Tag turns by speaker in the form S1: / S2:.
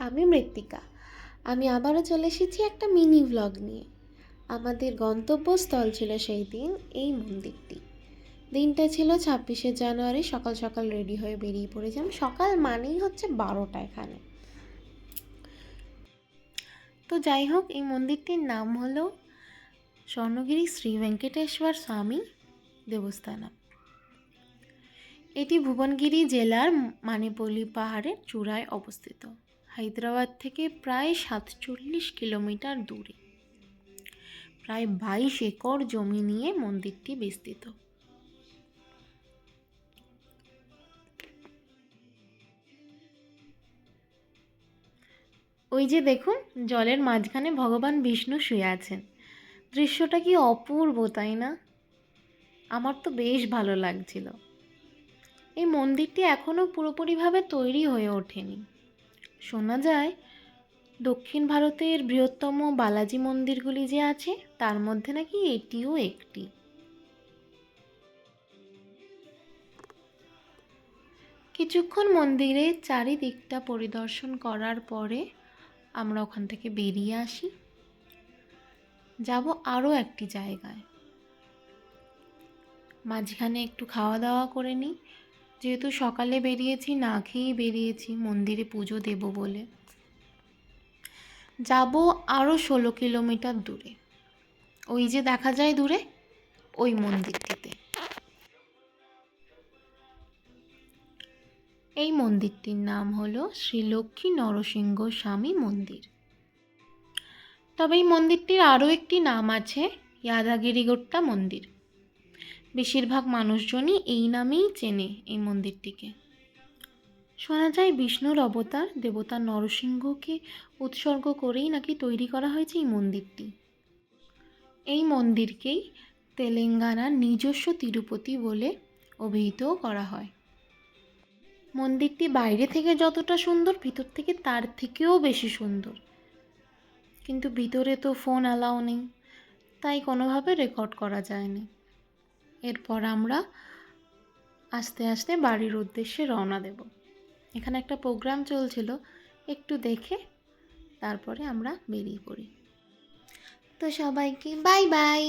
S1: আমি মৃত্তিকা। আমি আবারও চলে এসেছি একটা মিনি ভ্লগ নিয়ে। আমাদের গন্তব্যস্থল ছিল সেই দিন এই মন্দিরটি। দিনটা ছিল 26শে জানুয়ারি। সকাল সকাল রেডি হয়ে বেরিয়ে পড়েছিলাম। সকাল মানেই হচ্ছে 12টা এখানে। তো যাই হোক, এই মন্দিরটির নাম হলো স্বর্ণগিরি শ্রী ভেঙ্কটেশ্বর স্বামী দেবস্থানম। এটি ভুবনগিরি জেলার মানেপল্লী পাহাড়ের চূড়ায় অবস্থিত। হায়দ্রাবাদ থেকে প্রায় 47 কিলোমিটার দূরে। প্রায় 22 একর জমি নিয়ে মন্দিরটি বিস্তৃত। ওই যে দেখুন, জলের মাঝখানে ভগবান বিষ্ণু শুয়ে আছেন। দৃশ্যটা কি অপূর্ব, তাই না? আমার তো বেশ ভালো লাগছিল। এই মন্দিরটি এখনও পুরোপুরিভাবে তৈরি হয়ে ওঠেনি। শোনা যায় দক্ষিণ ভারতের বৃহত্তম বালাজি মন্দিরগুলি যে আছে তার মধ্যে নাকি এটিও একটি। কিছুক্ষণ মন্দিরে চারিদিকটা পরিদর্শন করার পরে আমরা ওখান থেকে বেরিয়ে আসি। যাব আরও একটি জায়গায়। মাঝখানে একটু খাওয়া দাওয়া করে নিই, যেহেতু সকালে বেরিয়েছি, না খেয়েই বেরিয়েছি মন্দিরে পুজো দেব বলে। যাব আরও 16 কিলোমিটার দূরে। ওই যে দেখা যায় দূরে ওই মন্দিরটিতে। এই মন্দিরটির নাম হলো শ্রী লক্ষ্মী নরসিংহ স্বামী মন্দির। তবে এই মন্দিরটির আরও একটি নাম আছে, ইয়াদাগিরিগোট্টা মন্দির। বেশিরভাগ মানুষজনই এই নামেই চেনে এই মন্দিরটিকে। শোনা যায় বিষ্ণুর অবতার দেবতা নরসিংহকে উৎসর্গ করেই নাকি তৈরি করা হয়েছে এই মন্দিরটি। এই মন্দিরকেই তেলেঙ্গানার নিজস্ব তিরুপতি বলে অভিহিতও করা হয়। মন্দিরটি বাইরে থেকে যতটা সুন্দর, ভিতর থেকে তার থেকেও বেশি সুন্দর। কিন্তু ভিতরে তো ফোন অ্যালাউ নেই, তাই কোনোভাবে রেকর্ড করা যায়নি। এরপর আমরা আস্তে আস্তে বাড়ির উদ্দেশ্যে রওনা দেব। এখানে একটা প্রোগ্রাম চলছিল, একটু দেখে তারপরে আমরা বেরিয়ে পড়ি। তো সবাইকে বাই বাই।